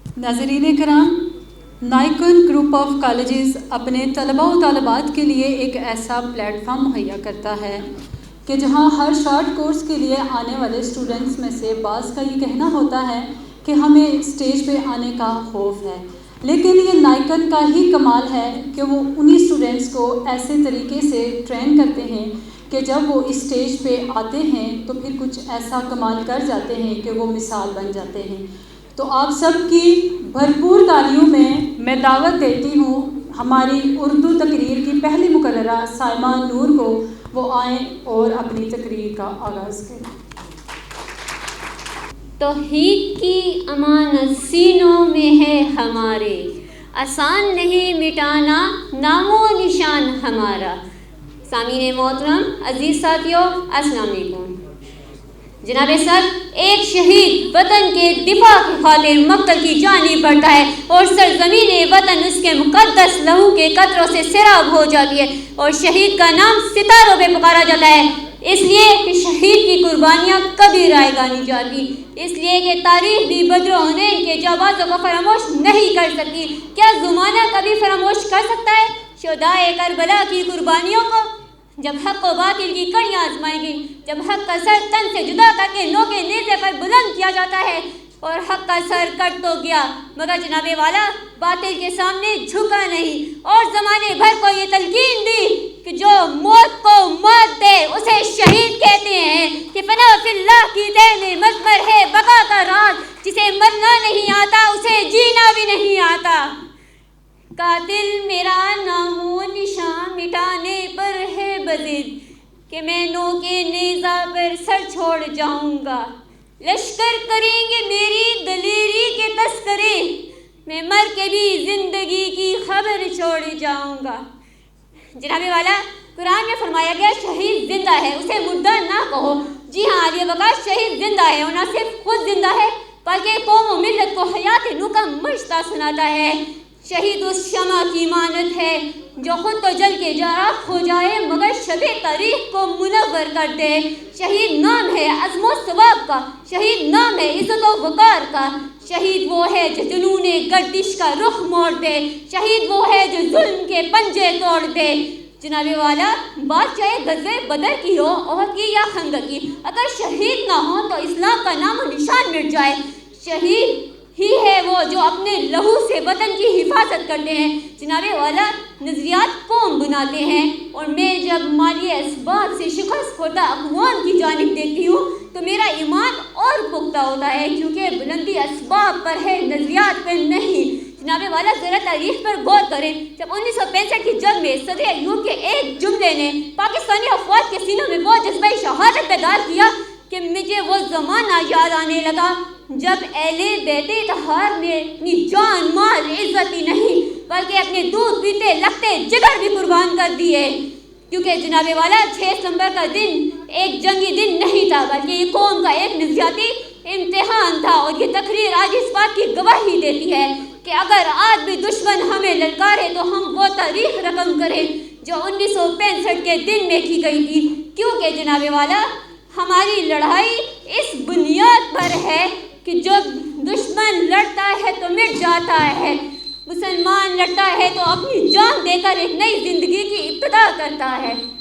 ناظرین کرام، نائکن group of colleges اپنے طلباء و طالبات کے لیے ایک ایسا پلیٹ فارم مہیا کرتا ہے کہ جہاں ہر شارٹ کورس کے لیے آنے والے اسٹوڈنٹس میں سے بعض کا یہ کہنا ہوتا ہے کہ ہمیں اسٹیج پہ آنے کا خوف ہے، لیکن یہ نائکن کا ہی کمال ہے کہ وہ انہی اسٹوڈنٹس کو ایسے طریقے سے ٹرین کرتے ہیں کہ جب وہ اسٹیج پہ آتے ہیں تو پھر کچھ ایسا کمال کر جاتے ہیں کہ وہ مثال بن جاتے ہیں۔ تو آپ سب کی بھرپور تالیوں میں دعوت دیتی ہوں ہماری اردو تقریر کی پہلی مقررہ سائمہ نور کو، وہ آئیں اور اپنی تقریر کا آغاز کریں۔ توحید کی امانت سینوں میں ہے ہمارے، آسان نہیں مٹانا نام و نشان ہمارا۔ سامعین محترم، عزیز ساتھیوں، السلام علیکم۔ جناب سر، ایک شہید وطن کے دفاع کی خاطر مقتل کی جانب بڑھتا ہے اور سرزمین وطن اس کے مقدس لہو کے قطروں سے سیراب ہو جاتی ہے، اور شہید کا نام ستاروں پہ پکارا جاتا ہے، اس لیے کہ شہید کی قربانیاں کبھی رائے گا نہیں جاتی، اس لیے کہ تاریخ بھی بدروں نے ان کے جانبازوں کو فراموش نہیں کر سکتی۔ کیا زمانہ کبھی فراموش کر سکتا ہے شہدائے کربلا کی قربانیوں کو؟ جب حق و باطل کی کڑیاں آزمائیں گی، جب حق کا سر تن سے جدا کر کے نوکے نیزے پر بلند کیا جاتا ہے، اور حق کا سر کٹ تو گیا مگر جناب والا باطل کے سامنے جھکا نہیں، اور زمانے بھر کو یہ تلقین دی کہ جو موت کو مات دے اسے شہید کہتے ہیں، کہ فنا فی اللہ کی دین مضمر ہے بقا کا راز، جسے مرنا نہیں آتا اسے جینا بھی نہیں آتا۔ قاتل میرا نام و نشان مٹانے پر ہے بضد، کہ میں نوکے نیزہ پر سر چھوڑ جاؤں گا، لشکر کریں گے میری دلیری کے تذکرے، میں مر کے بھی زندگی کی خبر چھوڑ جاؤں گا۔ جناب والا، قرآن میں فرمایا گیا شہید زندہ ہے، اسے مردہ نہ کہو۔ جی ہاں، عالیہ وقار شہید زندہ ہے، اور نہ صرف خود زندہ ہے بلکہ قوم و ملت کو حیات نو کا مشتہ سناتا ہے۔ شہید اس شمع کی مانند ہے جو خود تو جل کے راکھ ہو جائے مگر شب تاریخ کو منور کر دے۔ شہید نام ہے عزم و ثواب کا، شہید نام ہے عزت و وقار کا، شہید وہ ہے جو جنون گردش کا رخ موڑ دے، شہید وہ ہے جو ظلم کے پنجے توڑ دے۔ جناب والا، بات چاہے غزوہ بدر کی ہو، احد کی یا خندق کی، اگر شہید نہ ہو تو اسلام کا نام و نشان مٹ جائے۔ شہید ہی ہے وہ جو اپنے لہو سے وطن کی حفاظت کرتے ہیں۔ جناب والا، نظریات قوم بناتے ہیں، اور میں جب مالی اسباب سے شکست خوردہ اقوام کی جانب دیکھتی ہوں تو میرا ایمان اور پختہ ہوتا ہے، کیونکہ بلندی اسباب پر ہے، نظریات پر نہیں۔ جناب والا، ذرا تاریخ پر غور کریں۔ جب 1965 کی جنگ میں صدر ایوب کے ایک جملے نے پاکستانی افواج کے سینوں میں وہ جذبہ شہادت بیدار کیا کہ مجھے وہ زمانہ یاد آنے لگا جب اہل بیت اطہار نے اپنی جان مال عزت ہی نہیں بلکہ اپنے دودھ پیتے لگتے جگر بھی قربان کر دیے، کیونکہ جناب والا 6 ستمبر کا دن ایک جنگی دن نہیں تھا بلکہ یہ قوم کا ایک نظریاتی امتحان تھا، اور یہ تقریر آج اس بات کی گواہی دیتی ہے کہ اگر آج بھی دشمن ہمیں للکارے تو ہم وہ تاریخ رقم کریں جو 1965 کے دن میں کی گئی تھی، کیونکہ جناب والا ہماری لڑائی اس بنیاد پر ہے کہ جب دشمن لڑتا ہے تو مٹ جاتا ہے، مسلمان لڑتا ہے تو اپنی جان دے کر ایک نئی زندگی کی ابتدا کرتا ہے۔